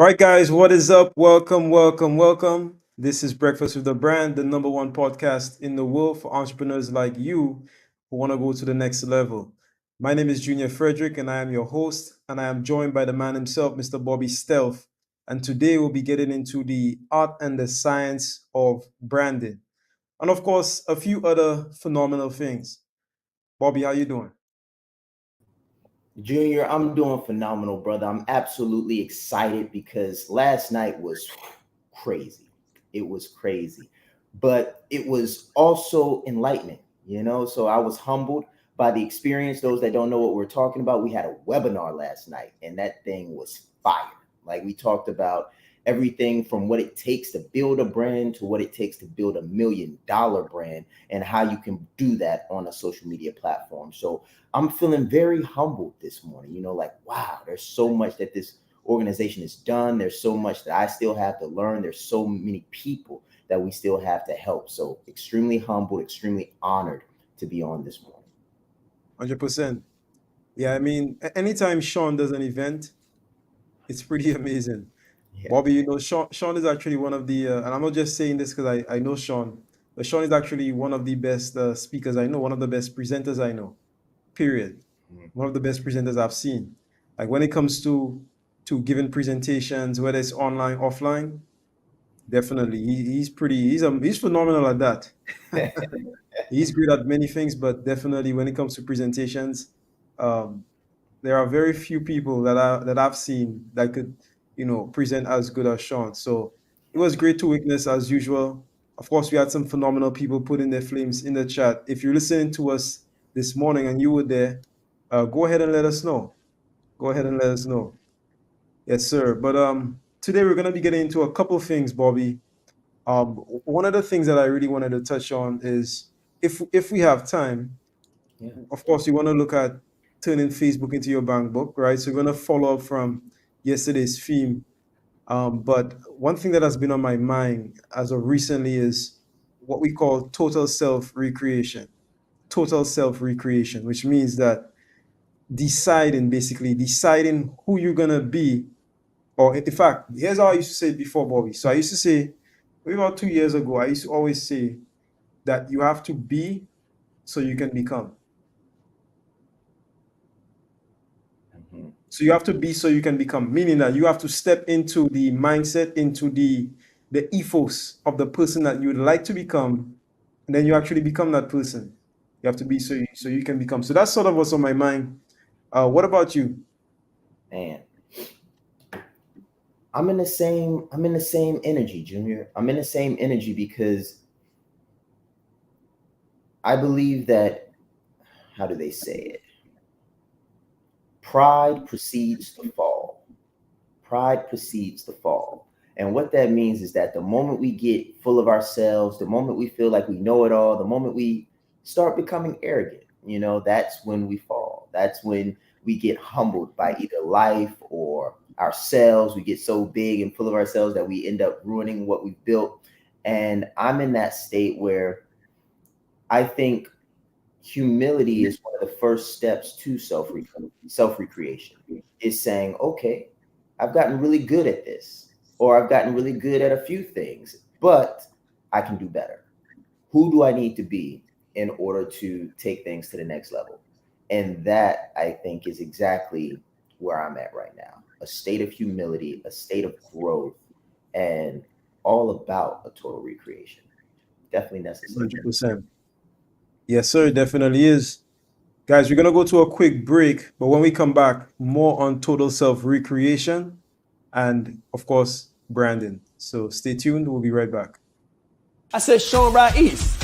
All right, guys, what is up? Welcome, welcome, welcome. This is Breakfast with the Brand, the number one podcast in the world for entrepreneurs like you who want to go to the next level. My name is Junior Frederick, and I am your host, and I am joined by the man himself, Mr. Bobby Stealth. And today we'll be getting into the art and the science of branding, and of course, a few other phenomenal things. Bobby, how you doing? Junior, I'm doing phenomenal, brother. I'm absolutely excited because last night was crazy. It was crazy, but it was also enlightening, So I was humbled by the experience. Those that don't know what we're talking about, we had a webinar last night, and that thing was fire. Like we talked about everything from what it takes to build a brand to what it takes to build $1 million brand and how you can do that on a social media platform. So I'm feeling very humbled this morning, like, wow, there's so much that this organization has done. There's so much that I still have to learn. There's so many people that we still have to help. So extremely humbled, extremely honored to be on this morning. 100%. Yeah, I mean, anytime Shaan does an event, it's pretty amazing. Yeah. Bobby, Shaan is actually one of the, and I'm not just saying this because I know Shaan, but Shaan is actually one of the best speakers I know, one of the best presenters I know, period. One of the best presenters I've seen. Like when it comes to giving presentations, whether it's online, offline, definitely. He's phenomenal at that. He's great at many things, but definitely when it comes to presentations, um, there are very few people that I've seen that could, present as good as Shaan. So it was great to witness as usual. Of course, we had some phenomenal people putting their flames in the chat. If you're listening to us this morning and you were there, go ahead and let us know. Go ahead and let us know. Yes, sir. But today we're gonna be getting into a couple things, Bobby. One of the things that I really wanted to touch on is if we have time, Yeah. of course, you want to look at turning Facebook into your bank book, right? So we're going to follow up from yesterday's theme. But one thing that has been on my mind as of recently is what we call total self recreation. Total self recreation, which means that basically deciding who you're going to be. Or in fact, here's how I used to say it before, Bobby. So I used to say, maybe about 2 years ago, I used to always say that you have to be so you can become. Mhm. So you have to be so you can become, meaning that you have to step into the mindset, into the ethos of the person that you would like to become, and then you actually become that person. You have to be so you can become. So that's sort of what's on my mind. What about you? Man, I'm in the same energy, Junior. I'm in the same energy because I believe that, how do they say it? Pride precedes the fall. Pride precedes the fall. And what that means is that the moment we get full of ourselves, the moment we feel like we know it all, the moment we start becoming arrogant, that's when we fall. That's when we get humbled by either life or ourselves. We get so big and full of ourselves that we end up ruining what we've built. And I'm in that state where I think humility is one of the first steps to self recreation. Is saying, okay, I've gotten really good at this, or I've gotten really good at a few things, but I can do better. Who do I need to be in order to take things to the next level? And that, I think, is exactly where I'm at right now. A state of humility, a state of growth, and all about a total recreation. Definitely necessary. 100%. Yes, sir, it definitely is. Guys, we're gonna go to a quick break, but when we come back, more on total self recreation and of course branding. So stay tuned, we'll be right back. I said Shaan Ride East.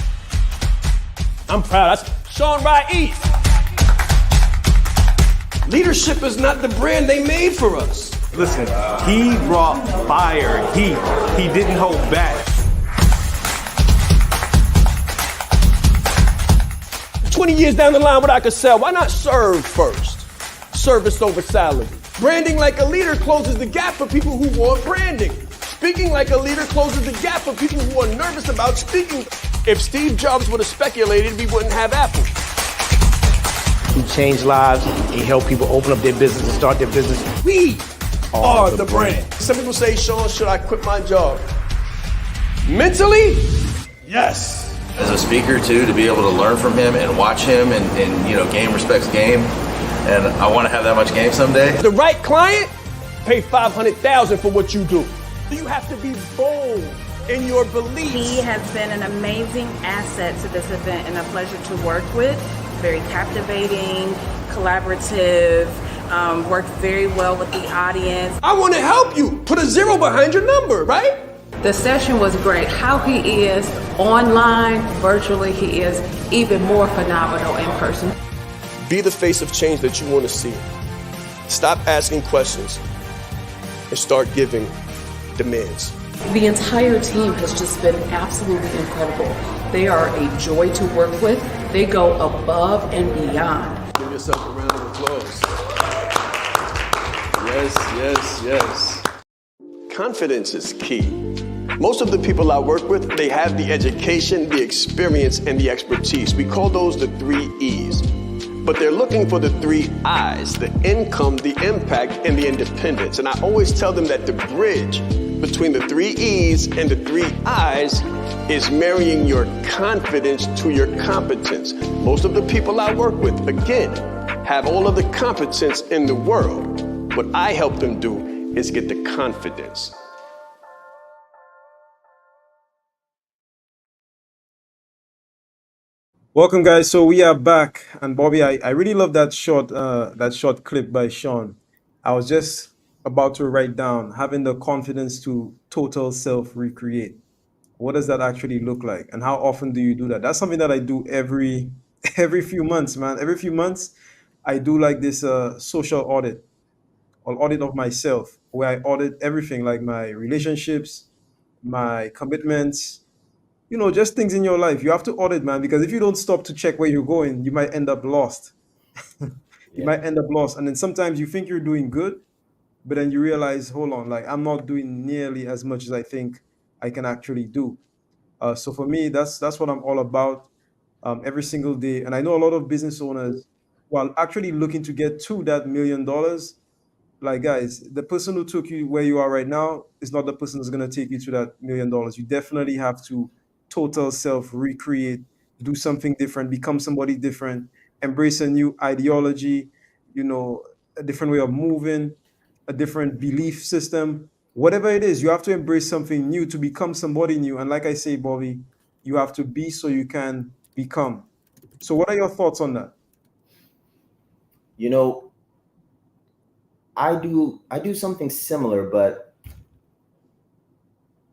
I'm proud. I said Shaan Ride East. Leadership is not the brand they made for us. Listen, he brought fire, heat. He didn't hold back. 20 years down the line, what I could sell, why not serve first? Service over salary. Branding like a leader closes the gap for people who want branding. Speaking like a leader closes the gap for people who are nervous about speaking. If Steve Jobs would have speculated, we wouldn't have Apple. He changed lives. He helped people open up their business and start their business. We are the brand. Some people say, Shaan, should I quit my job? Mentally, yes. As a speaker too, to be able to learn from him and watch him and game respects game. And I want to have that much game someday. The right client, pay $500,000 for what you do. You have to be bold in your beliefs. He has been an amazing asset to this event and a pleasure to work with. Very captivating, collaborative, worked very well with the audience. I want to help you. Put a 0 behind your number, right? The session was great. How he is online, virtually, he is even more phenomenal in person. Be the face of change that you want to see. Stop asking questions and start giving demands. The entire team has just been absolutely incredible. They are a joy to work with. They go above and beyond. Give yourself a round of applause. Yes. Confidence is key. Most of the people I work with, they have the education, the experience, and the expertise. We call those the 3 E's. But they're looking for the 3 I's, the income, the impact, and the independence. And I always tell them that the bridge between the 3 E's and the 3 I's is marrying your confidence to your competence. Most of the people I work with, again, have all of the competence in the world. What I help them do is get the confidence. Welcome, guys. So we are back, and Bobby, I really love that short clip by Shaan. I was just about to write down having the confidence to total self recreate. What does that actually look like, and how often do you do that? That's something that I do every few months, man. Every few months, I do like this social audit or audit of myself, where I audit everything, like my relationships, my commitments. Just things in your life. You have to audit, man, because if you don't stop to check where you're going, you might end up lost. You might end up lost. And then sometimes you think you're doing good, but then you realize, hold on, like I'm not doing nearly as much as I think I can actually do. So for me, that's what I'm all about every single day. And I know a lot of business owners, while actually looking to get to that $1 million, like, guys, the person who took you where you are right now is not the person who's going to take you to that $1 million. You definitely have to total self recreate, do something different, become somebody different, embrace a new ideology, a different way of moving, a different belief system, whatever it is. You have to embrace something new to become somebody new. And like I say, Bobby, you have to be so you can become. So what are your thoughts on that? I do something similar, but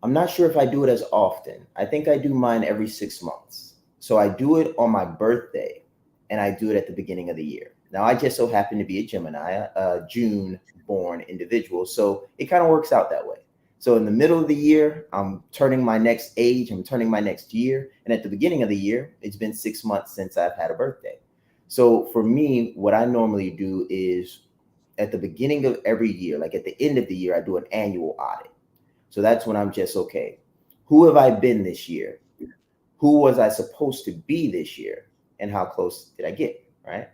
I'm not sure if I do it as often. I think I do mine every 6 months. So I do it on my birthday, and I do it at the beginning of the year. Now, I just so happen to be a Gemini, a June-born individual, so it kind of works out that way. So in the middle of the year, I'm turning my next age, I'm turning my next year, and at the beginning of the year, it's been 6 months since I've had a birthday. So for me, what I normally do is at the beginning of every year, like at the end of the year, I do an annual audit. So that's when I'm just, okay, who have I been this year? Who was I supposed to be this year? And how close did I get, right?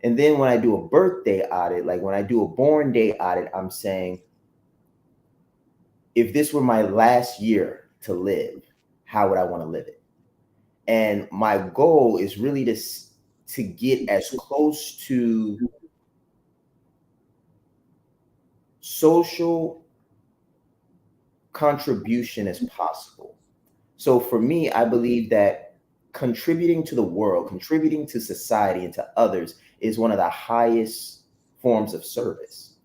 And then when I do a birthday audit, like when I do a born day audit, I'm saying, if this were my last year to live, how would I want to live it? And my goal is really to get as close to social contribution as possible. So for me, I believe that contributing to the world, contributing to society and to others is one of the highest forms of service.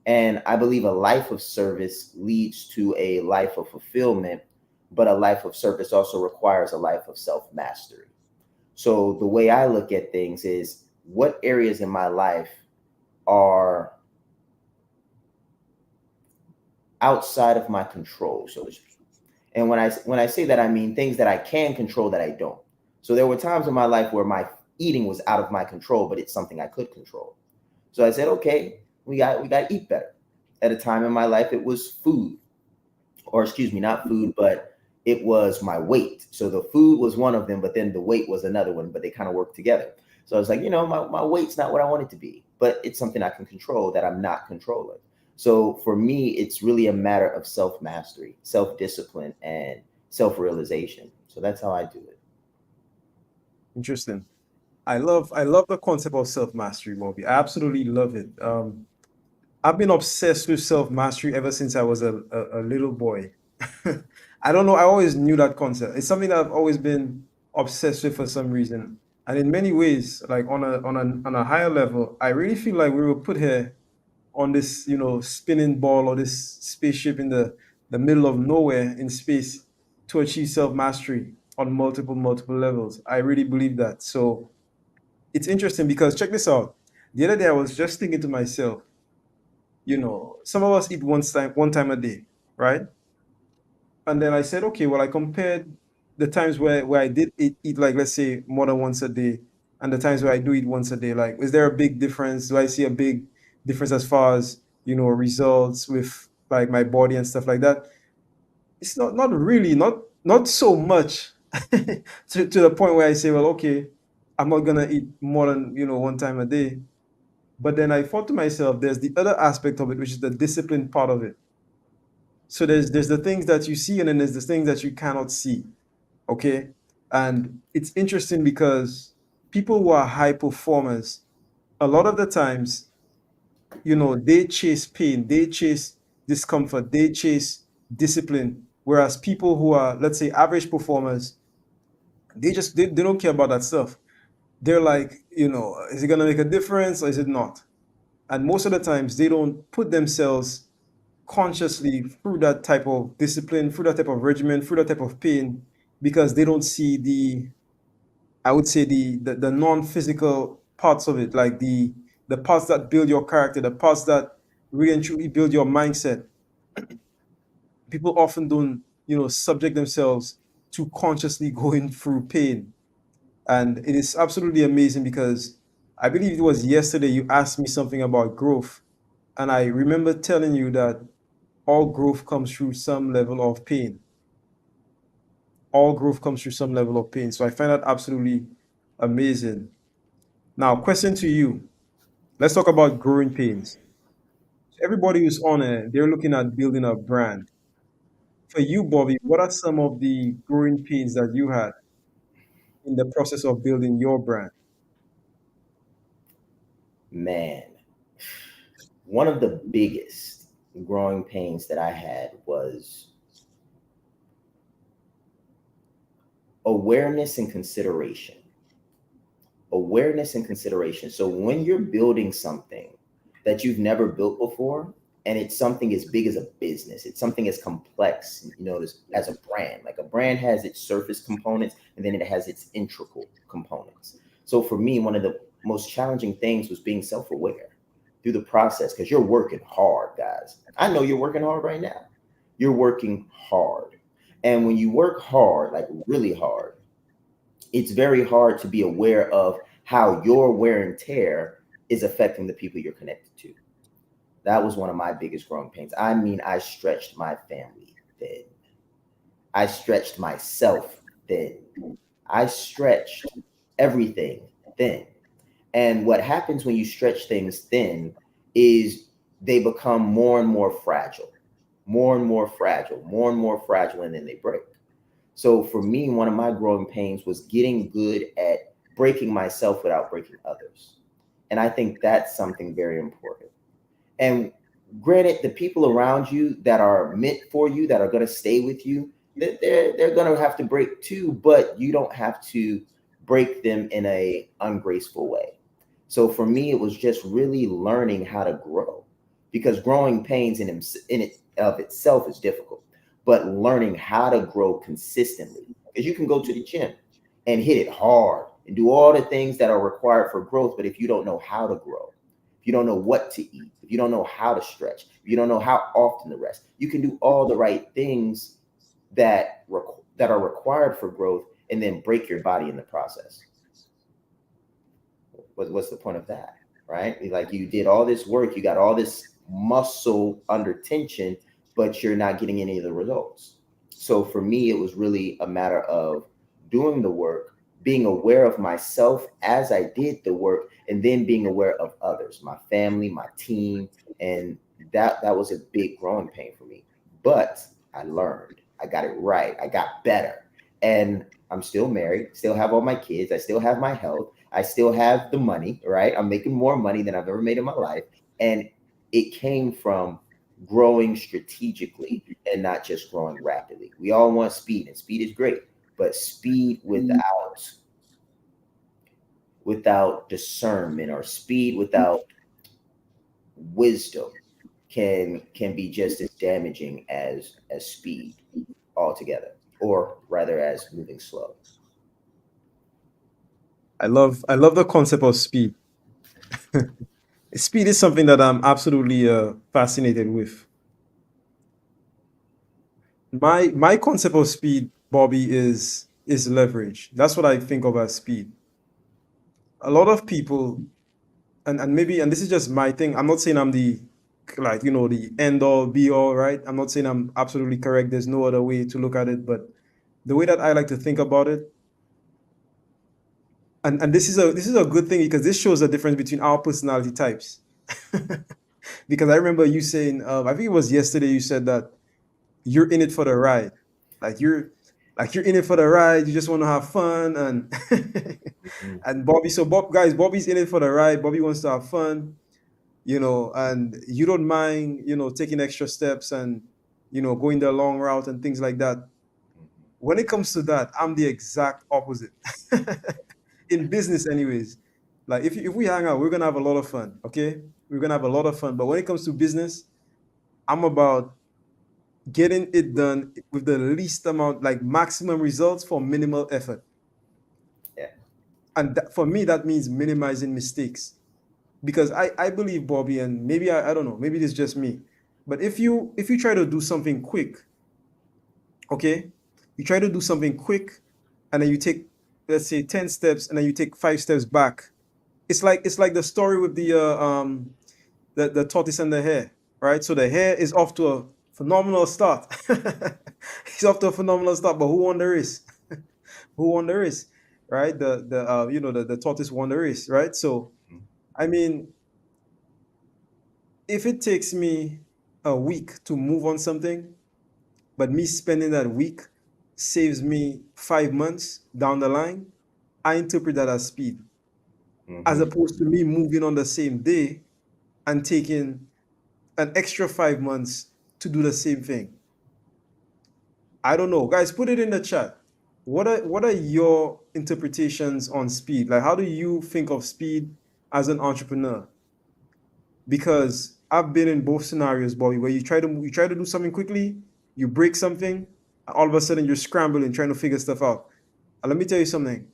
And I believe a life of service leads to a life of fulfillment, but a life of service also requires a life of self-mastery. So the way I look at things is, what areas in my life are outside of my control, so to speak. And when I say that, I mean things that I can control that I don't. So there were times in my life where my eating was out of my control, but it's something I could control. So I said, okay, we got to eat better. At a time in my life, it was food, or excuse me, not food, but it was my weight. So the food was one of them, but then the weight was another one, but they kind of work together. So I was like, my weight's not what I want it to be, but it's something I can control that I'm not controlling. So for me, it's really a matter of self mastery, self discipline, and self realization. So that's how I do it. Interesting. I love the concept of self mastery, Moby. I absolutely love it. I've been obsessed with self mastery ever since I was a little boy. I don't know. I always knew that concept. It's something that I've always been obsessed with for some reason. And in many ways, like on a higher level, I really feel like we were put here on this, spinning ball or this spaceship in the middle of nowhere in space to achieve self mastery on multiple levels. I really believe that. So it's interesting because check this out. The other day I was just thinking to myself, some of us eat one time a day, right? And then I said, okay, well, I compared the times where I did eat, like, let's say, more than once a day, and the times where I do eat once a day. Like, is there a big difference? Do I see a big difference as far as, results with like my body and stuff like that? It's not really, not so much to the point where I say, well, okay, I'm not gonna eat more than, one time a day. But then I thought to myself, there's the other aspect of it, which is the discipline part of it. So there's the things that you see, and then there's the things that you cannot see. Okay. And it's interesting because people who are high performers, a lot of the times, they chase pain, they chase discomfort, they chase discipline. Whereas people who are, let's say, average performers, they don't care about that stuff. They're like, is it gonna make a difference or is it not? And most of the times they don't put themselves consciously through that type of discipline, through that type of regimen, through that type of pain, because they don't see I would say the non-physical parts of it, like the parts that build your character, the parts that really and truly build your mindset. People often don't, subject themselves to consciously going through pain. And it is absolutely amazing because I believe it was yesterday you asked me something about growth. And I remember telling you that all growth comes through some level of pain. All growth comes through some level of pain. So I find that absolutely amazing. Now, question to you. Let's talk about growing pains. Everybody who's on it, they're looking at building a brand. For you, Bobby, what are some of the growing pains that you had in the process of building your brand? Man, one of the biggest growing pains that I had was awareness and consideration. Awareness and consideration. So when you're building something that you've never built before, and it's something as big as a business, it's something as complex, as a brand. Like a brand has its surface components and then it has its integral components. So for me, one of the most challenging things was being self-aware through the process, because you're working hard, guys. I know you're working hard right now. You're working hard. And when you work hard, like really hard, it's very hard to be aware of how your wear and tear is affecting the people you're connected to. That was one of my biggest growing pains. I mean, I stretched my family thin. I stretched myself thin. I stretched everything thin. And what happens when you stretch things thin is they become more and more fragile, more and more fragile, more and more fragile, and then they break. So for me, one of my growing pains was getting good at breaking myself without breaking others. And I think that's something very important. And granted, the people around you that are meant for you, that are going to stay with you, they're going to have to break too, but you don't have to break them in a ungraceful way. So for me, it was just really learning how to grow, because growing pains in it of itself is difficult, but learning how to grow consistently, because you can go to the gym and hit it hard and do all the things that are required for growth. But if you don't know how to grow, if you don't know what to eat, if you don't know how to stretch, if you don't know how often to rest, you can do all the right things that are required for growth and then break your body in the process. What's the point of that, right? Like, you did all this work, you got all this muscle under tension, but you're not getting any of the results. So for me, it was really a matter of doing the work, being aware of myself as I did the work, and then being aware of others, my family, my team, and that was a big growing pain for me. But I learned, I got it right, I got better, and I'm still married, still have all my kids, I still have my health, I still have the money, right? I'm making more money than I've ever made in my life, and it came from growing strategically and not just growing rapidly. We all want speed, and speed is great, but speed without discernment, or speed without wisdom, can be just as damaging as speed altogether, or rather as moving slow. I love the concept of speed. Speed is something that I'm absolutely fascinated with. My concept of speed, Bobby, is leverage. That's what I think of as speed. A lot of people, and maybe, and this is just my thing. I'm not saying I'm the, like, the end all be all, right? I'm not saying I'm absolutely correct. There's no other way to look at it, but the way that I like to think about it, and this is a good thing because this shows the difference between our personality types. Because I remember you saying, I think it was yesterday, you said that you're in it for the ride. Like you're in it for the ride. You just want to have fun, and Mhm. and Bobby's in it for the ride. Bobby wants to have fun, and you don't mind, taking extra steps and going the long route and things like that. When it comes to that, I'm the exact opposite. In business, anyways. Like if we hang out, we're gonna have a lot of fun. Okay, we're gonna have a lot of fun. But when it comes to business, I'm about getting it done with the least amount, like maximum results for minimal effort. Yeah. And for me, that means minimizing mistakes. Because I believe, Bobby, and maybe I don't know, maybe it's just me. But if you try to do something quick, okay, you try to do something quick, and then you take, let's say, 10 steps, and then you take 5 steps back. It's like the story with the tortoise and the hare, right? So the hare is off to a phenomenal start. He's off to a phenomenal start, but who won the race? Who won the race? Right? The tortoise won the race, right? So I mean, if it takes me a week to move on something, but me spending that week saves me 5 months down the line, I interpret that as speed, as Mhm. opposed to me moving on the same day and taking an extra 5 months to do the same thing. I don't know. Guys, put it in the chat. What are your interpretations on speed? Like, how do you think of speed as an entrepreneur? Because I've been in both scenarios, Bobby, where you try to do something quickly, you break something, and all of a sudden you're scrambling trying to figure stuff out. And let me tell you something.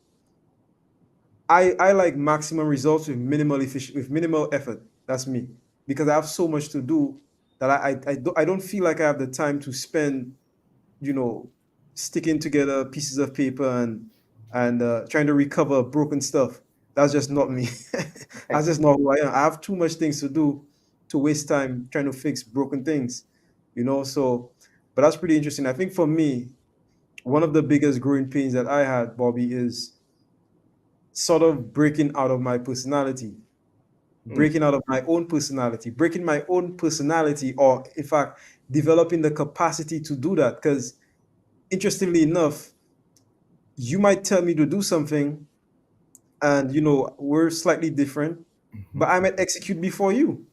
I like maximum results with minimal effort. That's me. Because I have so much to do that I don't feel like I have the time to spend, you know, sticking together pieces of paper and trying to recover broken stuff. That's just not me. That's just not who I am. I have too much things to do to waste time trying to fix broken things, So, but that's pretty interesting. I think for me, one of the biggest growing pains that I had, Bobby, is sort of breaking out of my personality, Mm. breaking out of my own personality, breaking my own personality, or in fact, developing the capacity to do that. Because interestingly enough, you might tell me to do something, and we're slightly different, but I might execute before you.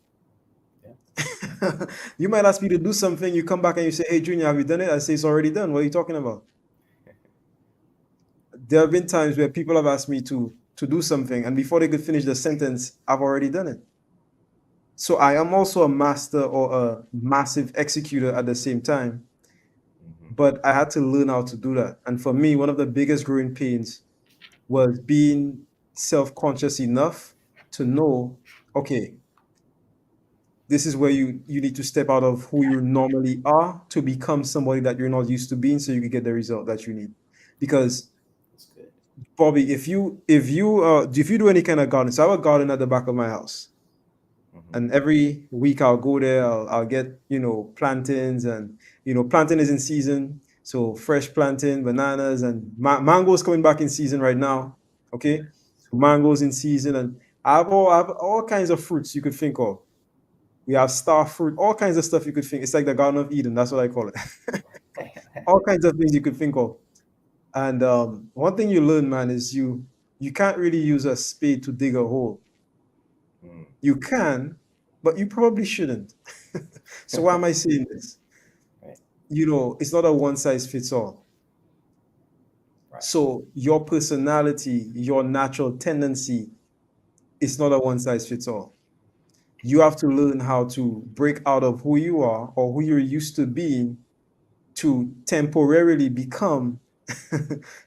You might ask me to do something, you come back and you say, "Hey, Junior, have you done it?" I say, "It's already done. What are you talking about?" There have been times where people have asked me to do something, and before they could finish the sentence, I've already done it. So I am also a master or a massive executor at the same time, but I had to learn how to do that. And for me, one of the biggest growing pains was being self-conscious enough to know, okay, this is where you need to step out of who you normally are to become somebody that you're not used to being, so you can get the result that you need. Because, That's good. Bobby, if you do any kind of garden, so I have a garden at the back of my house, and every week I'll go there, I'll get plantains, and plantain is in season, so fresh plantain, bananas, and mangoes coming back in season right now. Okay, so mangoes in season, and I have all kinds of fruits you could think of. We have star fruit, all kinds of stuff you could think. It's like the Garden of Eden. That's what I call it. All kinds of things you could think of. And one thing you learn, man, is you can't really use a spade to dig a hole. Mm. You can, but you probably shouldn't. So why am I saying this? Right. It's not a one size fits all. Right. So your personality, your natural tendency, it's not a one size fits all. You have to learn how to break out of who you are or who you're used to being to temporarily become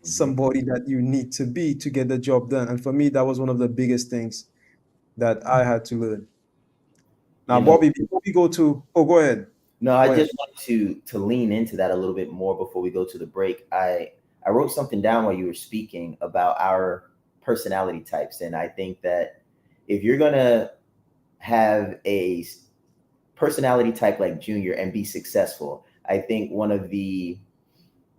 somebody that you need to be to get the job done. And for me, that was one of the biggest things that I had to learn. Now, You know, Bobby, before we go to, go ahead. no, Go I ahead. just want to lean into that a little bit more before we go to the break. I wrote something down while you were speaking about our personality types, and I think that if you're gonna have a personality type like Junior and be successful, I think one of the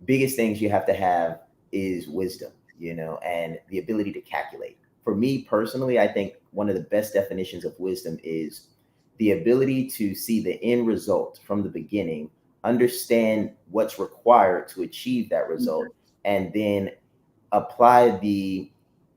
biggest things you have to have is wisdom, and the ability to calculate. For me personally, I think one of the best definitions of wisdom is the ability to see the end result from the beginning, understand what's required to achieve that result, and then apply the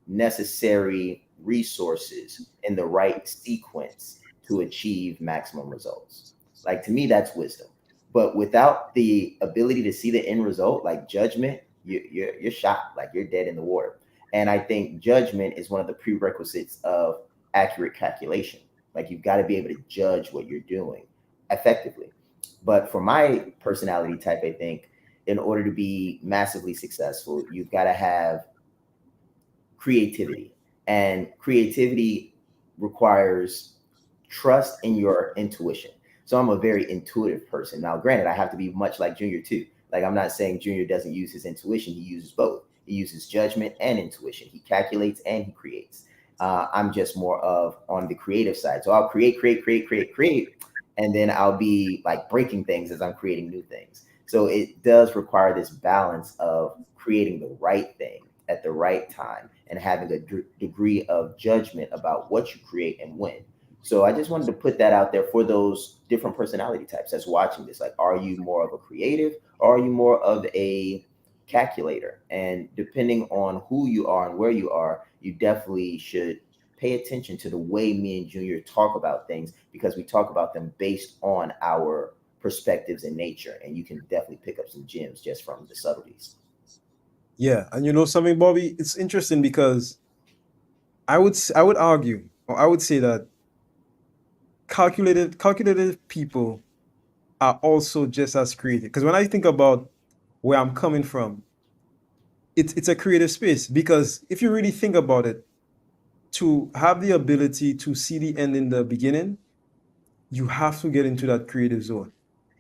necessary resources in the right sequence to achieve maximum results. Like, to me, that's wisdom. But without the ability to see the end result, like judgment, you're shot, like you're dead in the water. And I think judgment is one of the prerequisites of accurate calculation. Like, you've got to be able to judge what you're doing effectively. But for my personality type, I think in order to be massively successful, you've got to have creativity. And creativity requires trust in your intuition. So I'm a very intuitive person. Now, granted, I have to be much like Junior too. Like, I'm not saying Junior doesn't use his intuition. He uses both. He uses judgment and intuition. He calculates and he creates. I'm just more of on the creative side. So I'll create, and then I'll be like breaking things as I'm creating new things. So it does require this balance of creating the right thing at the right time and having a degree of judgment about what you create and when. So I just wanted to put that out there for those different personality types that's watching this. Like, are you more of a creative or are you more of a calculator? And depending on who you are and where you are, you definitely should pay attention to the way me and Junior talk about things, because we talk about them based on our perspectives in nature. And you can definitely pick up some gems just from the subtleties. Yeah, and you know something, Bobby? It's interesting because I would argue, or I would say that calculated people are also just as creative. Because when I think about where I'm coming from, it's a creative space. Because if you really think about it, to have the ability to see the end in the beginning, you have to get into that creative zone.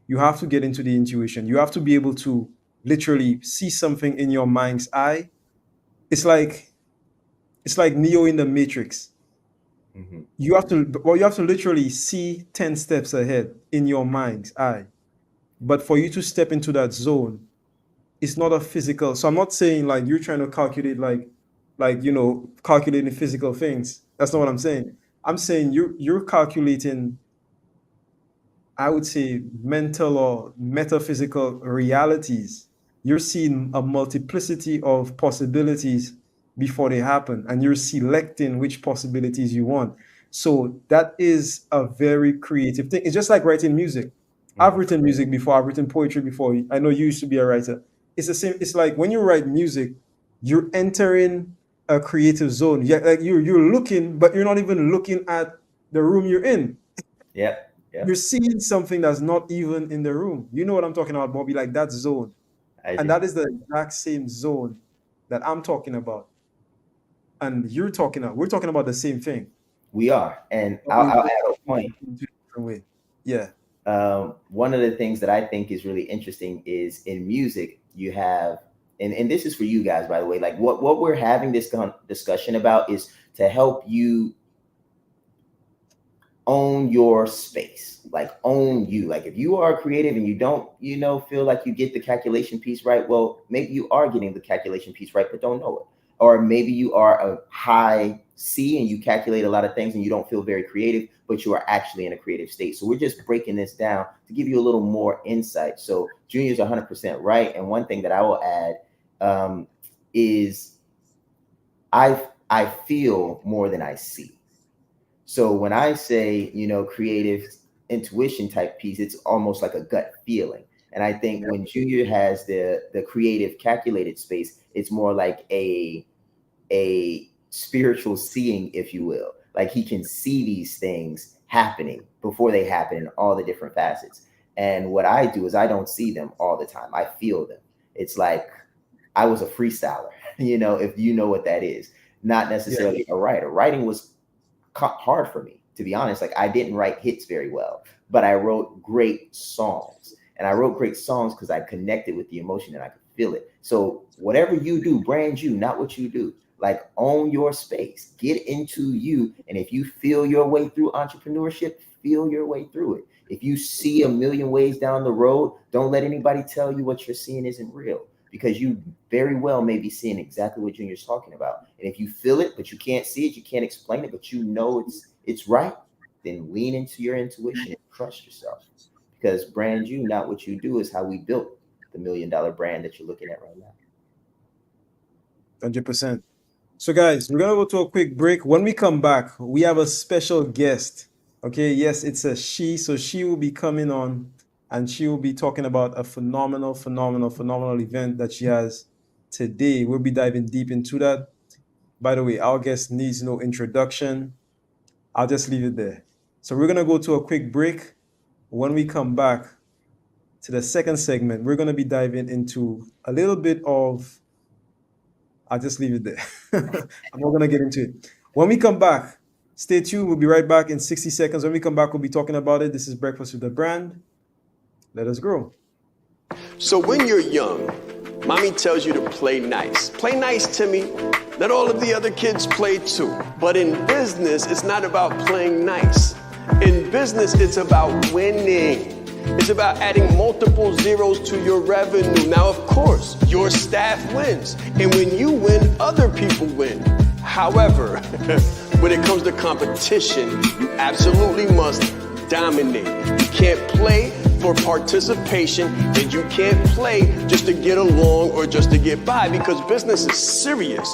You have to get into the intuition. You have to be able to literally see something in your mind's eye. It's like Neo in the Matrix. Mhm. You have to literally see 10 steps ahead in your mind's eye. But for you to step into that zone, it's not a physical. So I'm not saying like you're trying to calculate calculating physical things. That's not what I'm saying. I'm saying you're calculating, I would say, mental or metaphysical realities. You're seeing a multiplicity of possibilities before they happen, and you're selecting which possibilities you want. So that is a very creative thing. It's just like writing music. I've written music before, I've written poetry before. I know you used to be a writer. It's the same. It's like when you write music, you're entering a creative zone. Yeah, like you're looking, but you're not even looking at the room you're in. Yep. You're Yep. seeing something that's not even in the room. You know what I'm talking about, Bobby? Like that zone. I And do. that is the exact same zone that I'm talking about. And we're talking about the same thing. We are. And But I'll, we're I'll just add a talking point. in a different way. Yeah. One of the things that I think is really interesting is in music, you have, and this is for you guys, by the way, like what we're having this discussion about is to help you own your space, like own you. Like, if you are creative and you don't, feel like you get the calculation piece right, well, maybe you are getting the calculation piece right, but don't know it. or maybe you are a high C and you calculate a lot of things and you don't feel very creative, but you are actually in a creative state. So we're just breaking this down to give you a little more insight. So Junior's 100% right. And one thing that I will add is I feel more than I see. So when I say, creative intuition type piece, it's almost like a gut feeling. And I think when Junior has the creative calculated space, it's more like a spiritual seeing, if you will. Like he can see these things happening before they happen in all the different facets. And what I do is I don't see them all the time. I feel them. It's like I was a freestyler, if you know what that is. Not necessarily a writer. Writing was hard for me, to be honest. Like I didn't write hits very well, but I wrote great songs. And I wrote great songs because I connected with the emotion and I could feel it. So whatever you do, brand you, not what you do. Like own your space, get into you. And if you feel your way through entrepreneurship, feel your way through it. If you see a million ways down the road, don't let anybody tell you what you're seeing isn't real, because you very well may be seeing exactly what Junior's talking about. And if you feel it, but you can't see it, you can't explain it, but you know it's right, then lean into your intuition and trust yourself. Because brand you, not what you do, is how we built the $1 million brand that you're looking at right now. 100%. So guys, we're gonna go to a quick break. When we come back, we have a special guest. Okay, yes, it's a she. So she will be coming on and she will be talking about a phenomenal event that she has today. We'll be diving deep into that. By the way, our guest needs no introduction. I'll just leave it there. So we're gonna go to a quick break. When we come back to the second segment, we're gonna be diving into a little bit of, I'll just leave it there. I'm not gonna get into it. When we come back, stay tuned. We'll be right back in 60 seconds. When we come back, we'll be talking about it. This is Breakfast with the Brand. Let us grow. So when you're young, mommy tells you to play nice. Play nice, Timmy. Let all of the other kids play too. But in business, it's not about playing nice. In business, it's about winning. It's about adding multiple zeros to your revenue. Now, of course, your staff wins. And when you win, other people win. However, when it comes to competition, you absolutely must dominate. You can't play for participation, and you can't play just to get along or just to get by, because business is serious.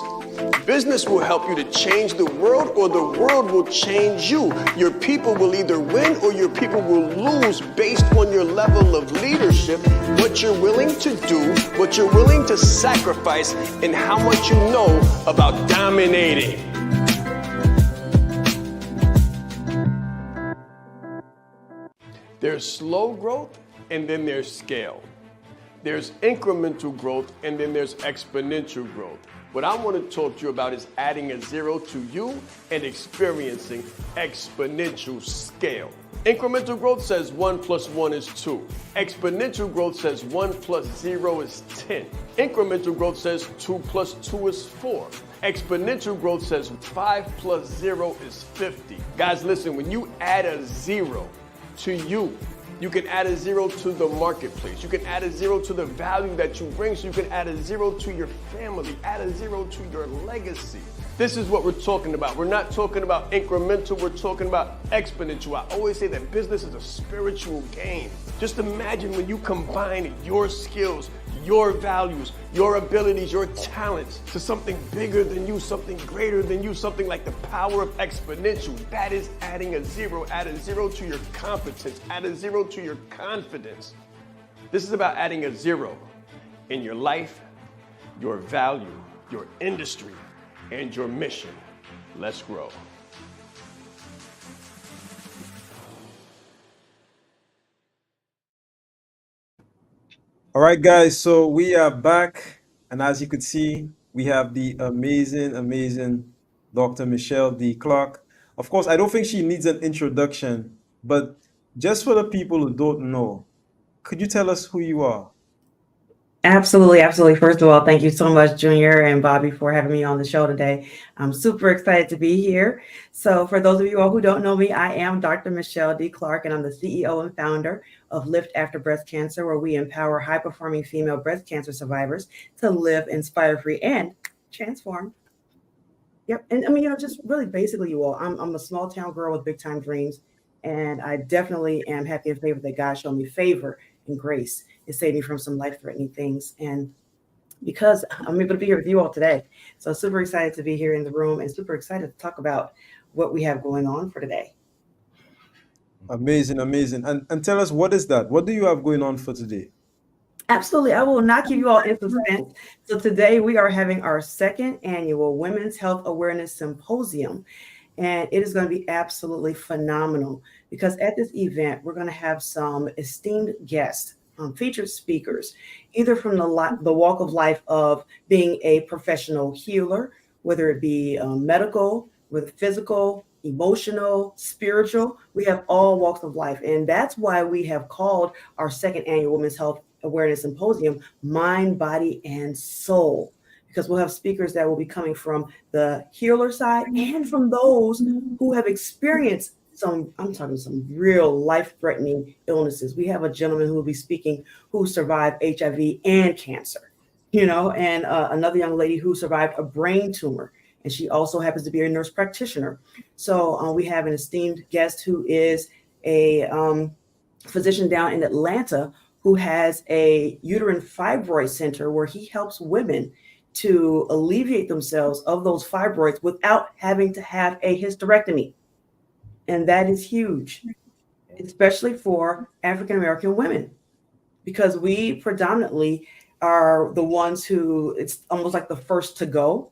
Business will help you to change the world, or the world will change you. Your people will either win or your people will lose based on your level of leadership, what you're willing to do, what you're willing to sacrifice, and how much you know about dominating. There's slow growth, and then there's scale. There's incremental growth, and then there's exponential growth. What I want to talk to you about is adding a zero to you and experiencing exponential scale. Incremental growth says 1 + 1 is 2. Exponential growth says 1 + 0 is 10. Incremental growth says 2 + 2 is 4. Exponential growth says 5 + 0 is 50. Guys, listen, when you add a zero to you, you can add a zero to the marketplace. You can add a zero to the value that you bring. So you can add a zero to your family, add a zero to your legacy. This is what we're talking about. We're not talking about incremental, we're talking about exponential. I always say that business is a spiritual game. Just imagine when you combine your skills, your values, your abilities, your talents to something bigger than you, something greater than you, something like the power of exponential. That is adding a zero. Add a zero to your competence, add a zero to your confidence. This is about adding a zero in your life, your value, your industry, and your mission. Let's grow. All right, guys, so we are back. And as you could see, we have the amazing Dr. Michelle D. Clark. Of course, I don't think she needs an introduction, but just for the people who don't know, could you tell us who you are? Absolutely. First of all, thank you so much, Junior and Bobby, for having me on the show today. I'm super excited to be here. So for those of you all who don't know me, I am Dr. Michelle D. Clark, and I'm the CEO and founder of Lift After Breast Cancer, where we empower high-performing female breast cancer survivors to live inspire-free and transformed. Yep. And I mean, just really basically, you all, I'm a small town girl with big time dreams. And I definitely am happy and favored that God showed me favor and grace and saved me from some life threatening things. And because I'm able to be here with you all today. So super excited to be here in the room and super excited to talk about what we have going on for today. Amazing, amazing. And tell us, what is that? What do you have going on for today? Absolutely. I will not keep you all in suspense. So today we are having our second annual Women's Health Awareness Symposium. And it is going to be absolutely phenomenal because at this event, we're going to have some esteemed guests, featured speakers, either from the walk of life of being a professional healer, whether it be medical, with physical, emotional, spiritual. We have all walks of life. And that's why we have called our second annual Women's Health Awareness Symposium Mind, Body, and Soul, because we'll have speakers that will be coming from the healer side and from those who have experienced I'm talking some real life-threatening illnesses. We have a gentleman who will be speaking who survived HIV and cancer, and another young lady who survived a brain tumor. And she also happens to be a nurse practitioner. So we have an esteemed guest who is a physician down in Atlanta who has a uterine fibroid center where he helps women to alleviate themselves of those fibroids without having to have a hysterectomy. And that is huge, especially for African-American women, because we predominantly are the ones who it's almost like the first to go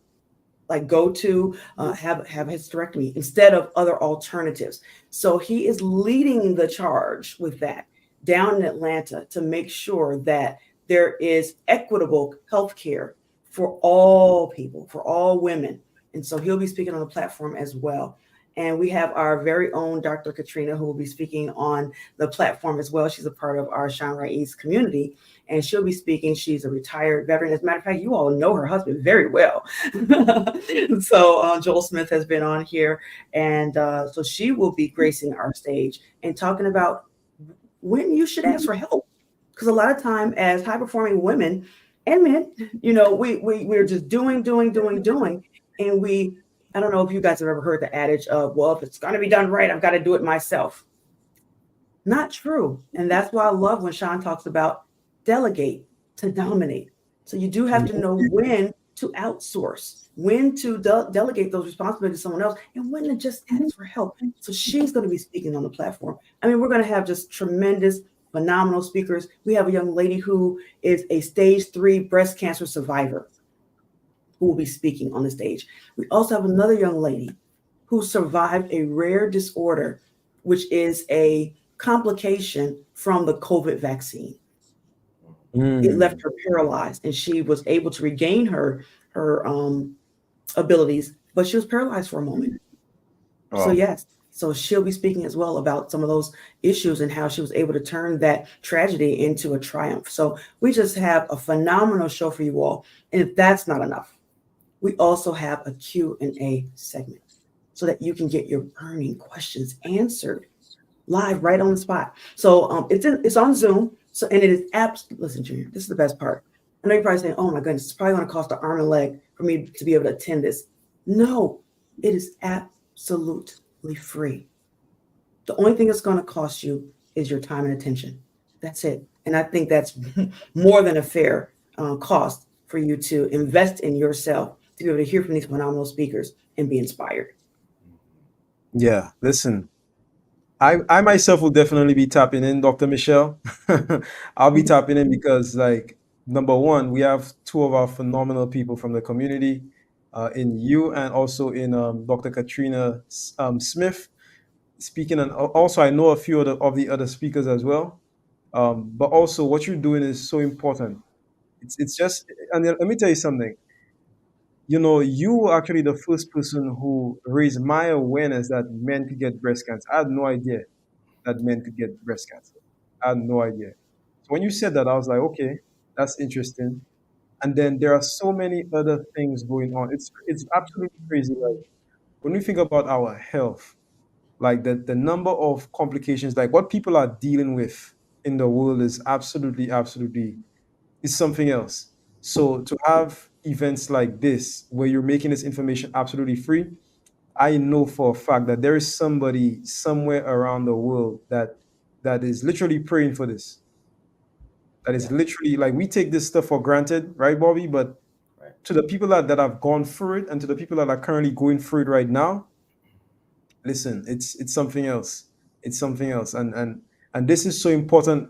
to have a hysterectomy instead of other alternatives. So he is leading the charge with that down in Atlanta to make sure that there is equitable health care for all people, for all women. And so he'll be speaking on the platform as well. And we have our very own Dr. Katrina, who will be speaking on the platform as well. She's a part of our Shaan East community, and she'll be speaking. She's a retired veteran. As a matter of fact, you all know her husband very well. So Joel Smith has been on here, and so she will be gracing our stage and talking about when you should ask for help. Because a lot of time as high-performing women and men, we're just doing. And I don't know if you guys have ever heard the adage of, well, if it's going to be done right, I've got to do it myself. Not true. And that's why I love when Shaan talks about delegate to dominate. So you do have to know when to outsource, when to delegate those responsibilities to someone else, and when to just ask for help. So she's going to be speaking on the platform. I mean, we're going to have just tremendous, phenomenal speakers. We have a young lady who is a stage 3 breast cancer survivor who will be speaking on the stage. We also have another young lady who survived a rare disorder, which is a complication from the COVID vaccine. It left her paralyzed, and she was able to regain her abilities, but she was paralyzed for a moment. Oh. So yes, so she'll be speaking as well about some of those issues and how she was able to turn that tragedy into a triumph. So we just have a phenomenal show for you all. And if that's not enough, we also have a Q&A segment so that you can get your burning questions answered live right on the spot. So it's on Zoom. So, and it is listen, Junior, this is the best part. I know you're probably saying, oh my goodness, it's probably going to cost an arm and a leg for me to be able to attend this. No, it is absolutely free. The only thing it's going to cost you is your time and attention. That's it. And I think that's more than a fair cost for you to invest in yourself to be able to hear from these phenomenal speakers and be inspired. Yeah, listen, I myself will definitely be tapping in, Dr. Michelle. I'll be tapping in because, like, number one, we have two of our phenomenal people from the community, in you and also in Dr. Katrina Smith speaking, and also I know a few of the other speakers as well. But also, what you're doing is so important. It's just, and let me tell you something. You were actually the first person who raised my awareness that men could get breast cancer. I had no idea that men could get breast cancer. I had no idea. So when you said that, I was like, okay, that's interesting. And then there are so many other things going on. It's absolutely crazy. Like, when we think about our health, like the number of complications, like what people are dealing with in the world is absolutely is something else. So to have events like this, where you're making this information absolutely free, I know for a fact that there is somebody somewhere around the world that is literally praying for this. That is Yeah. literally like, we take this stuff for granted, right, Bobby? But Right. to the people that have gone through it, and to the people that are currently going through it right now, listen, it's something else. It's something else. And this is so important,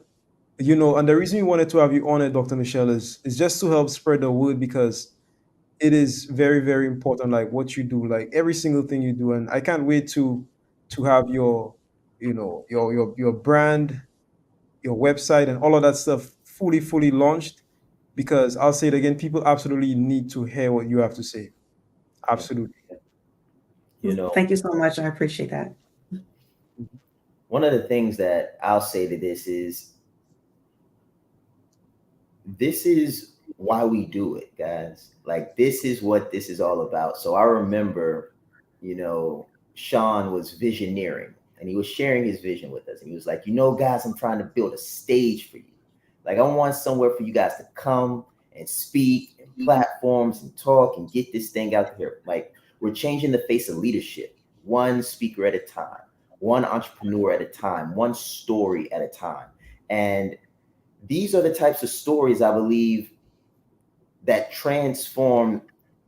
you know. And the reason we wanted to have you on it, Dr. Michelle, is just to help spread the word, because it is very, very important, like what you do, like every single thing you do. And I can't wait to have your, you know, your brand, your website, and all of that stuff fully launched, because I'll say it again, people absolutely need to hear what you have to say. Yeah. Absolutely. You know, Thank you so much. I appreciate that. one of the things that I'll say to this is why we do it, guys. Like, this is what this is all about. So I remember, you know, Shaan was visioneering, and he was sharing his vision with us. And he was like, you know, guys, I'm trying to build a stage for you. Like, I want somewhere for you guys to come and speak, and platforms, and talk, and get this thing out here. Like, we're changing the face of leadership, one speaker at a time, one entrepreneur at a time, one story at a time. And these are the types of stories, I believe, that transform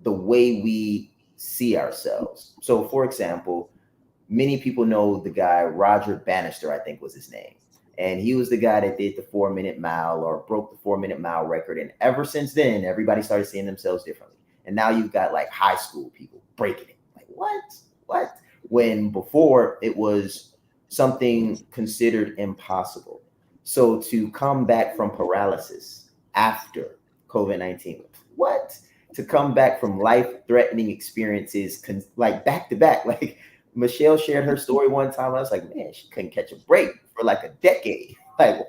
the way we see ourselves. So, for example, many people know the guy Roger Bannister, I think was his name. And he was the guy that did the 4-minute mile, or broke the 4-minute mile record. And ever since then, everybody started seeing themselves differently. And now you've got like high school people breaking it. Like, what? When before it was something considered impossible. So to come back from paralysis after COVID-19, what? To come back from life-threatening experiences, like back to back. Like, Michelle shared her story one time. I was like, man, she couldn't catch a break for like a decade. Like,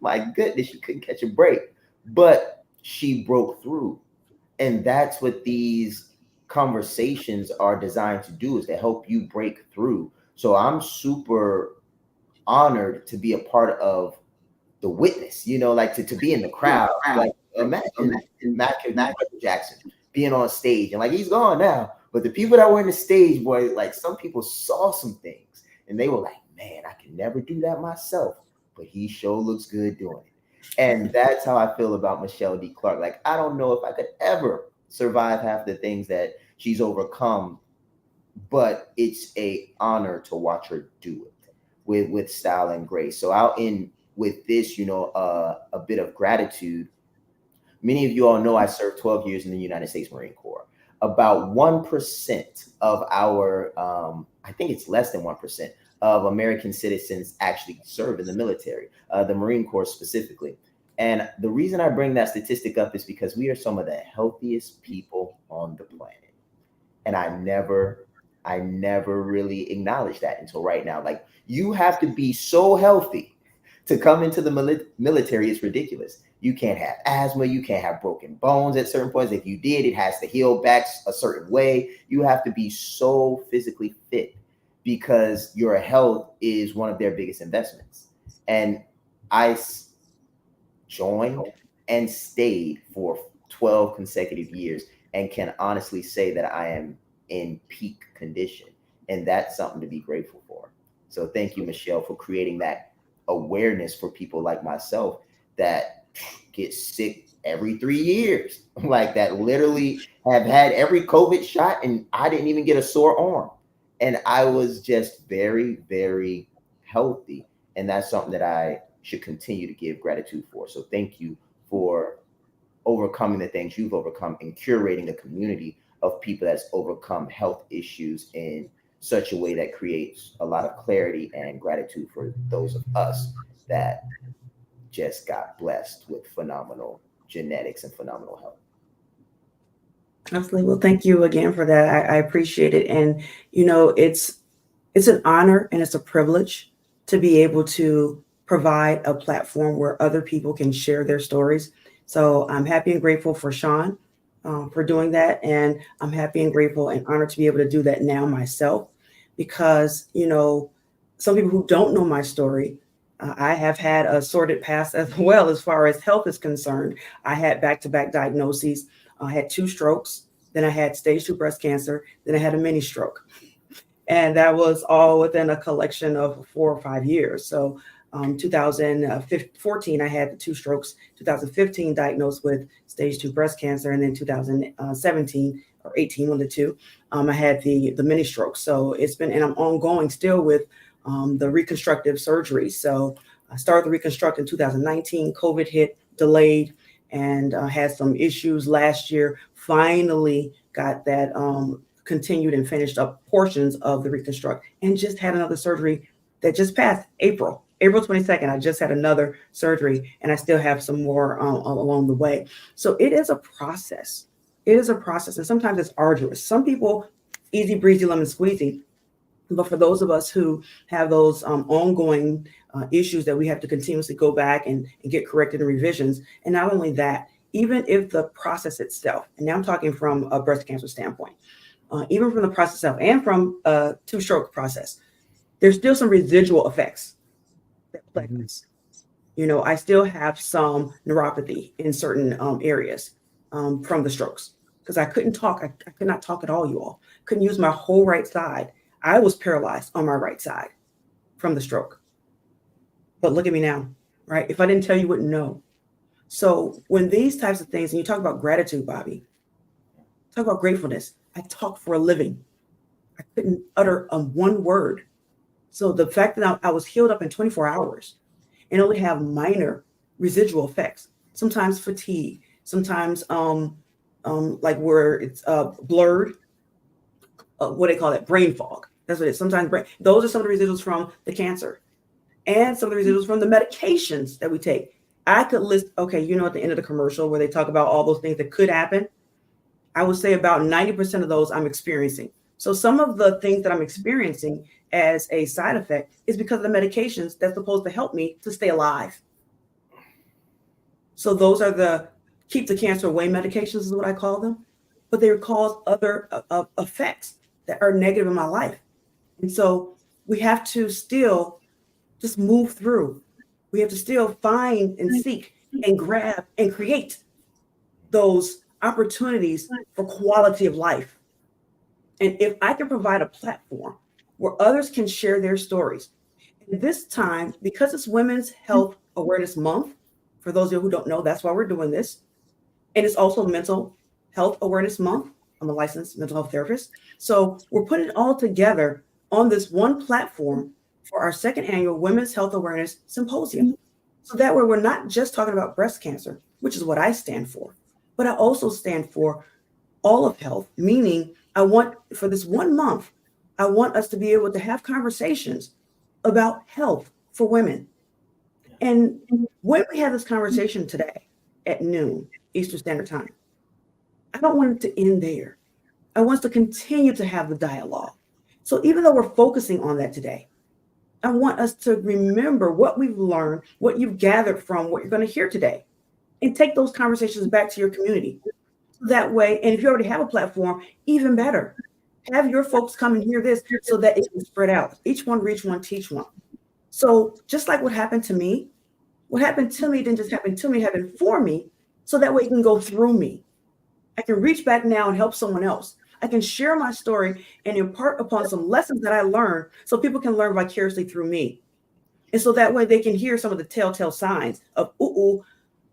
my goodness, she couldn't catch a break. But she broke through. And that's what these conversations are designed to do, is to help you break through. So I'm super honored to be a part of the witness, you know, like to be in the crowd. Like, imagine Michael Jackson being on stage, and like, he's gone now, but the people that were in the stage, boy, like, some people saw some things and they were like, man, I can never do that myself, but he sure looks good doing it. And that's how I feel about Michelle D. Clark. Like, I don't know if I could ever survive half the things that she's overcome, but it's an honor to watch her do it with style and grace. So I'll end with this, you know, a bit of gratitude. Many of you all know I served 12 years in the United States Marine Corps. About 1% of our, I think it's less than 1% of American citizens actually serve in the military, the Marine Corps specifically. And the reason I bring that statistic up is because we are some of the healthiest people on the planet. And I never really acknowledged that until right now. Like, you have to be so healthy to come into the military. It's ridiculous. You can't have asthma. You can't have broken bones at certain points. If you did, it has to heal back a certain way. You have to be so physically fit, because your health is one of their biggest investments. And I joined and stayed for 12 consecutive years, and can honestly say that I am in peak condition. And that's something to be grateful for. So thank you, Michelle, for creating that awareness for people like myself that get sick every 3 years, like, that literally have had every COVID shot, and I didn't even get a sore arm. And I was just very, very healthy. And that's something that I should continue to give gratitude for. So thank you for overcoming the things you've overcome, and curating a community of people that's overcome health issues in such a way that creates a lot of clarity and gratitude for those of us that just got blessed with phenomenal genetics and phenomenal health. Absolutely. Well, thank you again for that. I appreciate it. And, you know, it's an honor and it's a privilege to be able to provide a platform where other people can share their stories. So I'm happy and grateful for Shaan for doing that. And I'm happy and grateful and honored to be able to do that now myself, because, you know, some people who don't know my story, I have had a sordid past as well as far as health is concerned. I had back-to-back diagnoses I had 2 strokes. Then I had stage 2 breast cancer. Then I had a mini stroke. And that was all within a collection of 4 or 5 years. So 2014, I had the 2 strokes. 2015, diagnosed with stage 2 breast cancer. And then 2017 or 18, one of the two, I had the mini stroke. So it's been, and I'm ongoing still with the reconstructive surgery. So I started the reconstruct in 2019, COVID hit, delayed, and had some issues last year. Finally got that continued and finished up portions of the reconstruct, and just had another surgery that just passed April 22nd. I just had another surgery, and I still have some more along the way. So it is a process. It is a process, and sometimes it's arduous. Some people, easy breezy, lemon squeezy. But for those of us who have those ongoing issues that we have to continuously go back and get corrected in revisions, and not only that, even if the process itself, and now I'm talking from a breast cancer standpoint, even from the process itself and from a 2-stroke process, there's still some residual effects that plague us. You know, I still have some neuropathy in certain areas from the strokes, because I couldn't talk. I could not talk at all, you all. Couldn't use my whole right side. I was paralyzed on my right side from the stroke. But look at me now, right? If I didn't tell you, you wouldn't know. So when these types of things, and you talk about gratitude, Bobby, talk about gratefulness. I talk for a living. I couldn't utter one word. So the fact that I was healed up in 24 hours and only have minor residual effects, sometimes fatigue, sometimes like where it's blurred, what do they call that? Brain fog. That's what it is. Sometimes those are some of the residuals from the cancer and some of the residuals from the medications that we take. I could list, okay, you know, at the end of the commercial where they talk about all those things that could happen, I would say about 90% of those I'm experiencing. So some of the things that I'm experiencing as a side effect is because of the medications that's supposed to help me to stay alive. So those are the keep the cancer away medications is what I call them, but they cause other effects that are negative in my life. And so we have to still just move through. We have to still find and seek and grab and create those opportunities for quality of life. And if I can provide a platform where others can share their stories, and this time, because it's Women's Health Awareness Month, for those of you who don't know, that's why we're doing this. And it's also Mental Health Awareness Month. I'm a licensed mental health therapist. So we're putting it all together on this one platform for our 2nd annual Women's Health Awareness Symposium. So that way we're not just talking about breast cancer, which is what I stand for, but I also stand for all of health, meaning I want, for this 1 month, I want us to be able to have conversations about health for women. And when we have this conversation today at noon Eastern Standard Time, I don't want it to end there. I want us to continue to have the dialogue. So even though we're focusing on that today, I want us to remember what we've learned, what you've gathered from what you're going to hear today, and take those conversations back to your community. That way, and if you already have a platform, even better. Have your folks come and hear this so that it can spread out. Each one reach one, teach one. So just like what happened to me didn't just happen to me, it happened for me, so that way it can go through me. I can reach back now and help someone else. I can share my story and impart upon some lessons that I learned so people can learn vicariously through me. And so that way they can hear some of the telltale signs of,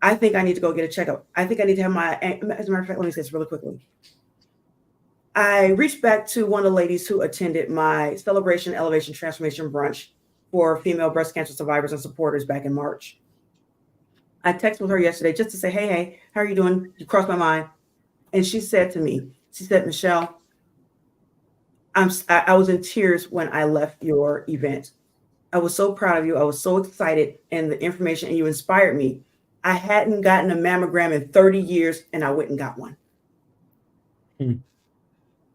I think I need to go get a checkup. I think I need to have my, as a matter of fact, let me say this really quickly. I reached back to one of the ladies who attended my Celebration, Elevation, Transformation brunch for female breast cancer survivors and supporters back in March. I texted with her yesterday just to say, hey, how are you doing? You crossed my mind. And she said to me, Michelle, I was in tears when I left your event. I was so proud of you. I was so excited, and the information, and you inspired me. I hadn't gotten a mammogram in 30 years, and I went and got one.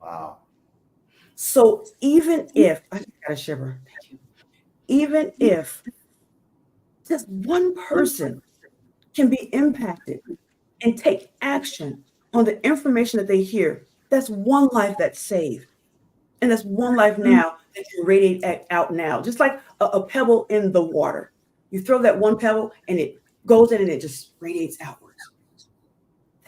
Wow. So even if, I just got a shiver, thank you. Even if just one person can be impacted and take action on the information that they hear, that's one life that's saved. And that's one life now that can radiate out now, just like a pebble in the water. You throw that one pebble and it goes in and it just radiates outwards.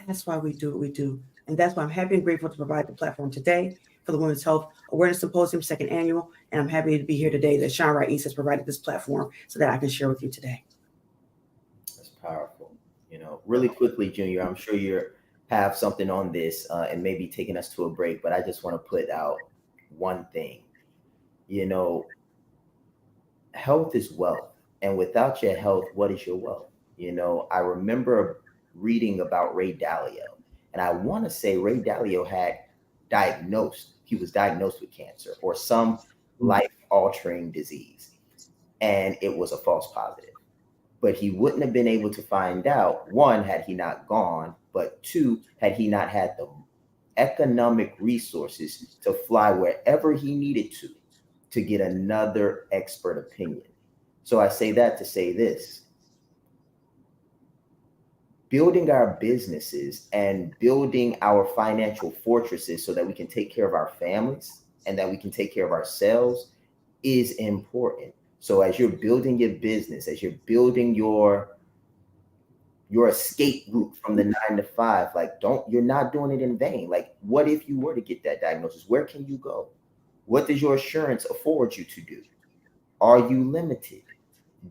That's why we do what we do. And that's why I'm happy and grateful to provide the platform today for the Women's Health Awareness Symposium, second annual. And I'm happy to be here today that Shaan Rais has provided this platform so that I can share with you today. That's powerful. You know, really quickly, Junior, I'm sure you have something on this and maybe taking us to a break, but I just want to put out one thing. You know, health is wealth. And without your health, what is your wealth? You know, I remember reading about Ray Dalio, and I want to say Ray Dalio he was diagnosed with cancer or some life-altering disease, and it was a false positive. But he wouldn't have been able to find out, one, had he not gone, but two, had he not had the economic resources to fly wherever he needed to get another expert opinion. So I say that to say this. Building our businesses and building our financial fortresses so that we can take care of our families and that we can take care of ourselves is important. So as you're building your business, as you're building your escape route from the 9 to 5, like you're not doing it in vain. Like, what if you were to get that diagnosis? Where can you go? What does your insurance afford you to do? Are you limited?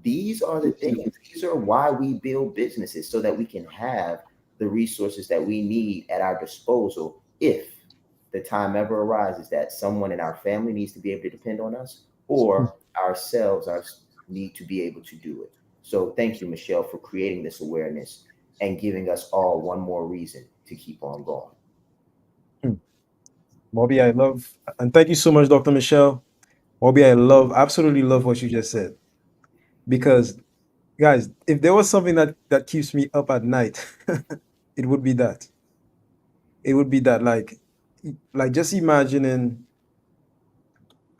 These are the things. These are why we build businesses, so that we can have the resources that we need at our disposal if the time ever arises that someone in our family needs to be able to depend on us, or ourselves need to be able to do it. So thank you, Michelle, for creating this awareness and giving us all one more reason to keep on going. Bobby, I love, and thank you so much, Dr. Michelle. Bobby, absolutely love what you just said. Because, guys, if there was something that keeps me up at night, it would be that. It would be that, like just imagining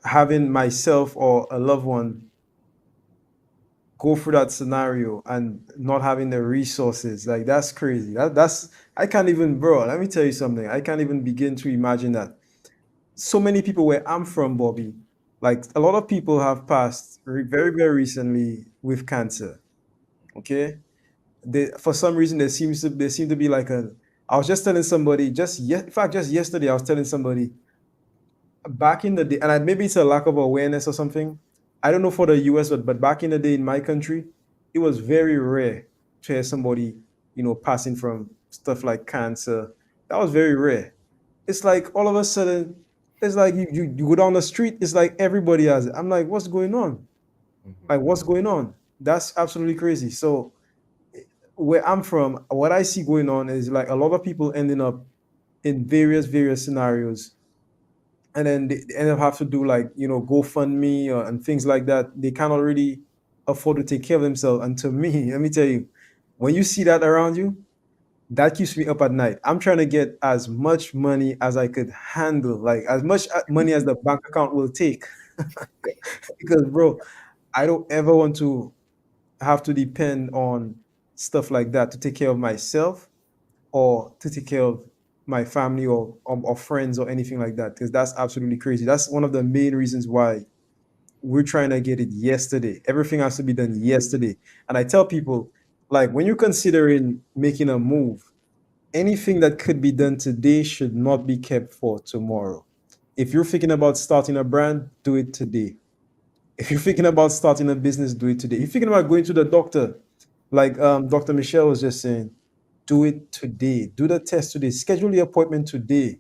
having myself or a loved one go through that scenario and not having the resources. Like, that's crazy. That's I can't even, bro, let me tell you something. I can't even begin to imagine that. So many people where I'm from, Bobby, like a lot of people have passed very, very recently with cancer. Okay. For some reason, there seem to be like I was just telling somebody in fact, just yesterday, I was telling somebody back in the day, and maybe it's a lack of awareness or something. I don't know for the US, but back in the day in my country, it was very rare to hear somebody, passing from stuff like cancer. That was very rare. It's like all of a sudden, it's like you go down the street, it's like everybody has it. I'm like, what's going on? Like, what's going on? That's absolutely crazy. So where I'm from, what I see going on is like a lot of people ending up in various scenarios, and then they end up have to do like GoFundMe and things like that. They cannot really afford to take care of themselves. And to me, let me tell you, when you see that around you, that keeps me up at night. I'm trying to get as much money as I could handle, like as much money as the bank account will take. Because, bro, I don't ever want to have to depend on stuff like that to take care of myself or to take care of my family or friends or anything like that, because that's absolutely crazy. That's one of the main reasons why we're trying to get it yesterday. Everything has to be done yesterday. And I tell people, like, when you're considering making a move, anything that could be done today should not be kept for tomorrow. If you're thinking about starting a brand, do it today. If you're thinking about starting a business, do it today. If you're thinking about going to the doctor, like Dr. Michelle was just saying, do it today. Do the test today. Schedule the appointment today.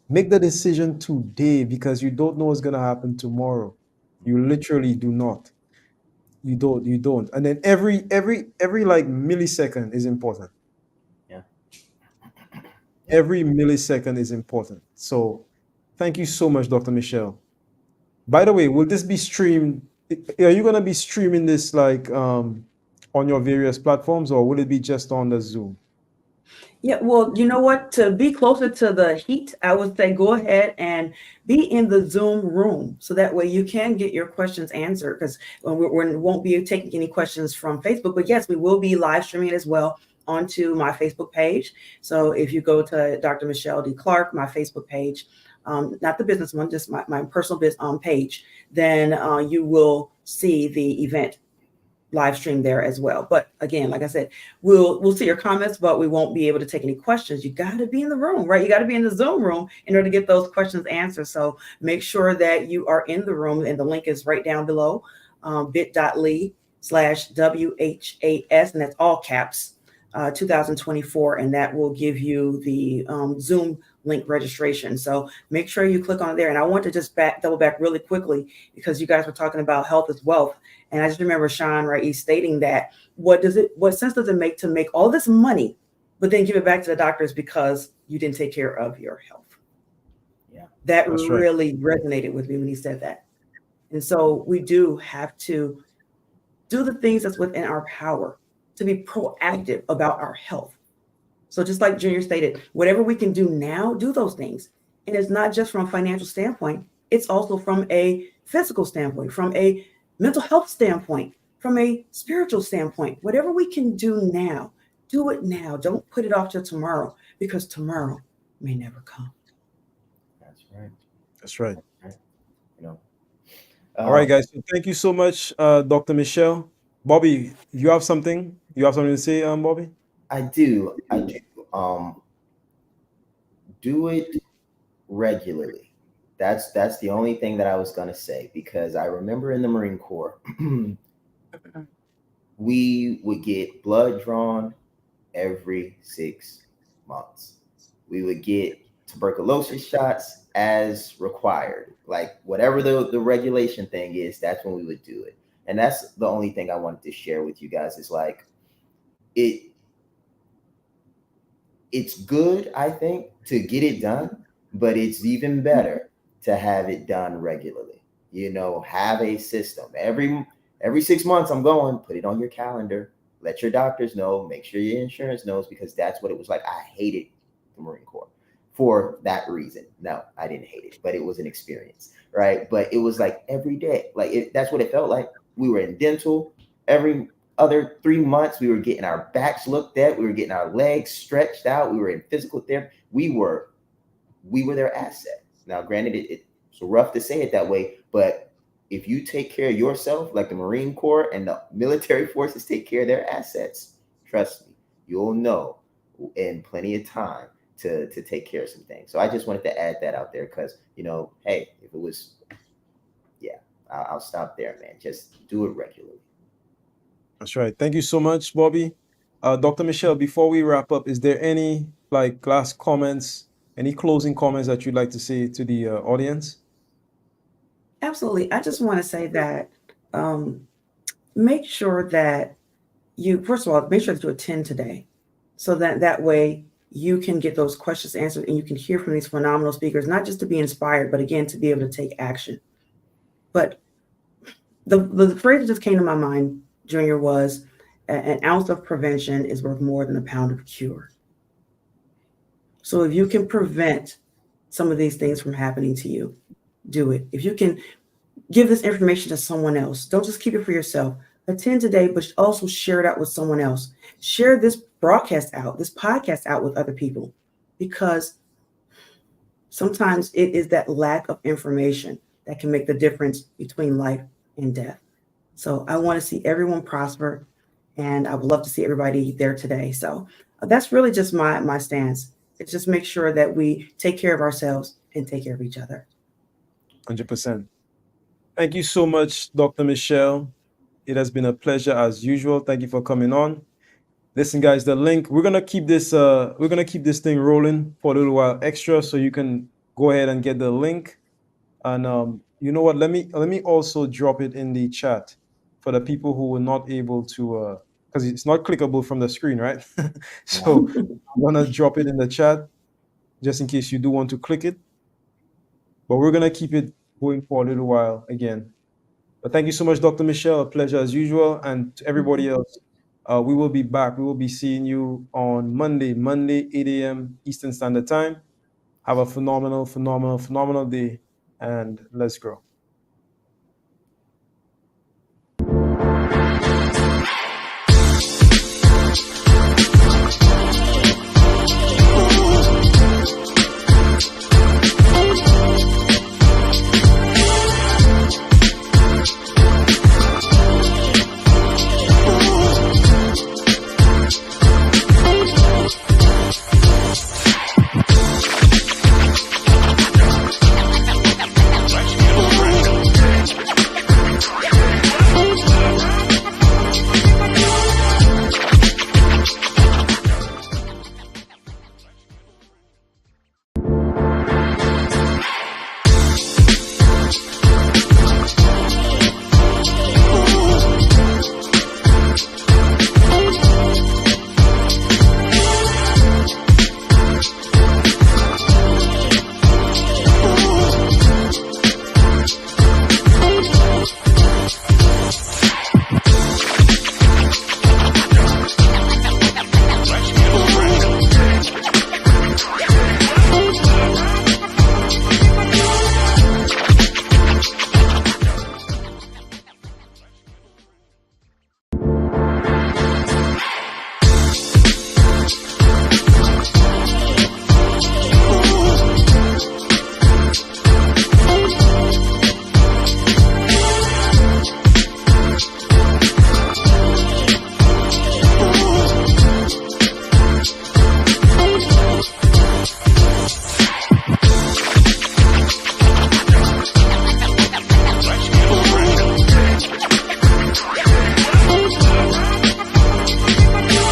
Make the decision today, because you don't know what's going to happen tomorrow. You literally do not. You don't. And then every like millisecond is important. Yeah. Every millisecond is important. So thank you so much, Dr. Michelle. By the way, will this be streamed? Are you going to be streaming this like on your various platforms, or will it be just on the Zoom? Yeah, well, you know what? To be closer to the heat, I would say go ahead and be in the Zoom room, so that way you can get your questions answered, because we won't be taking any questions from Facebook. But yes, we will be live streaming it as well onto my Facebook page. So if you go to Dr. Michelle D. Clark, my Facebook page, not the business one, just my personal page, then you will see the event live stream there as well. But again, like I said, we'll see your comments, but we won't be able to take any questions. You got to be in the room, right? You got to be in the Zoom room in order to get those questions answered. So make sure that you are in the room, and the link is right down below, bit.ly/WHAS, and that's all caps, 2024, and that will give you the Zoom link registration. So make sure you click on it there. And I want to just double back really quickly, because you guys were talking about health is wealth. And I just remember Shaan, right, he's stating that what sense does it make to make all this money, but then give it back to the doctors because you didn't take care of your health? Yeah, that really resonated with me when he said that. And so we do have to do the things that's within our power to be proactive about our health. So just like Junior stated, whatever we can do now, do those things. And it's not just from a financial standpoint, it's also from a physical standpoint, from a mental health standpoint, from a spiritual standpoint. Whatever we can do now, do it now. Don't put it off till tomorrow, because tomorrow may never come. That's right. That's right. You know. All right, guys. So thank you so much, Dr. Michelle. Bobby, you have something? You have something to say, Bobby? I do. Do it regularly. That's the only thing that I was gonna say, because I remember in the Marine Corps, we would get blood drawn every 6 months. We would get tuberculosis shots as required. Like whatever the regulation thing is, that's when we would do it. And that's the only thing I wanted to share with you guys, is like it's good, I think, to get it done, but it's even better to have it done regularly. You know, have a system. Every 6 months I'm going, put it on your calendar, let your doctors know, make sure your insurance knows, because that's what it was like. I hated the Marine Corps for that reason. No, I didn't hate it, but it was an experience, right? But it was like every day, like that's what it felt like. We were in dental every other 3 months. We were getting our backs looked at. We were getting our legs stretched out. We were in physical therapy. We were their asset. Now, granted, it's rough to say it that way, but if you take care of yourself, like the Marine Corps and the military forces take care of their assets, trust me, you'll know in plenty of time to take care of some things. So I just wanted to add that out there, because, you know, hey, if it was, yeah, I'll stop there, man. Just do it regularly. That's right. Thank you so much, Bobby. Dr. Michelle, before we wrap up, is there any last comments, any closing comments that you'd like to say to the audience? Absolutely. I just want to say that make sure that first of all, make sure that you attend today, so that way you can get those questions answered and you can hear from these phenomenal speakers, not just to be inspired, but again, to be able to take action. But the phrase that just came to my mind, Junior, was an ounce of prevention is worth more than a pound of cure. So if you can prevent some of these things from happening to you, do it. If you can give this information to someone else, don't just keep it for yourself. Attend today, but also share it out with someone else. Share this broadcast out, this podcast out with other people, because sometimes it is that lack of information that can make the difference between life and death. So I want to see everyone prosper, and I would love to see everybody there today. So that's really just my stance. It's just make sure that we take care of ourselves and take care of each other. 100%. Thank you so much, Dr. Michelle. It has been a pleasure as usual. Thank you for coming on. Listen, guys, the link, we're gonna keep this thing rolling for a little while extra, so you can go ahead and get the link. And you know what? Let me also drop it in the chat for the people who were not able to, because it's not clickable from the screen, right? So I'm gonna drop it in the chat just in case you do want to click it. But we're gonna keep it going for a little while again. But thank you so much, Dr. Michelle. A pleasure as usual. And to everybody else, we will be back. We will be seeing you on Monday, 8 a.m. Eastern Standard Time. Have a phenomenal day, and let's grow.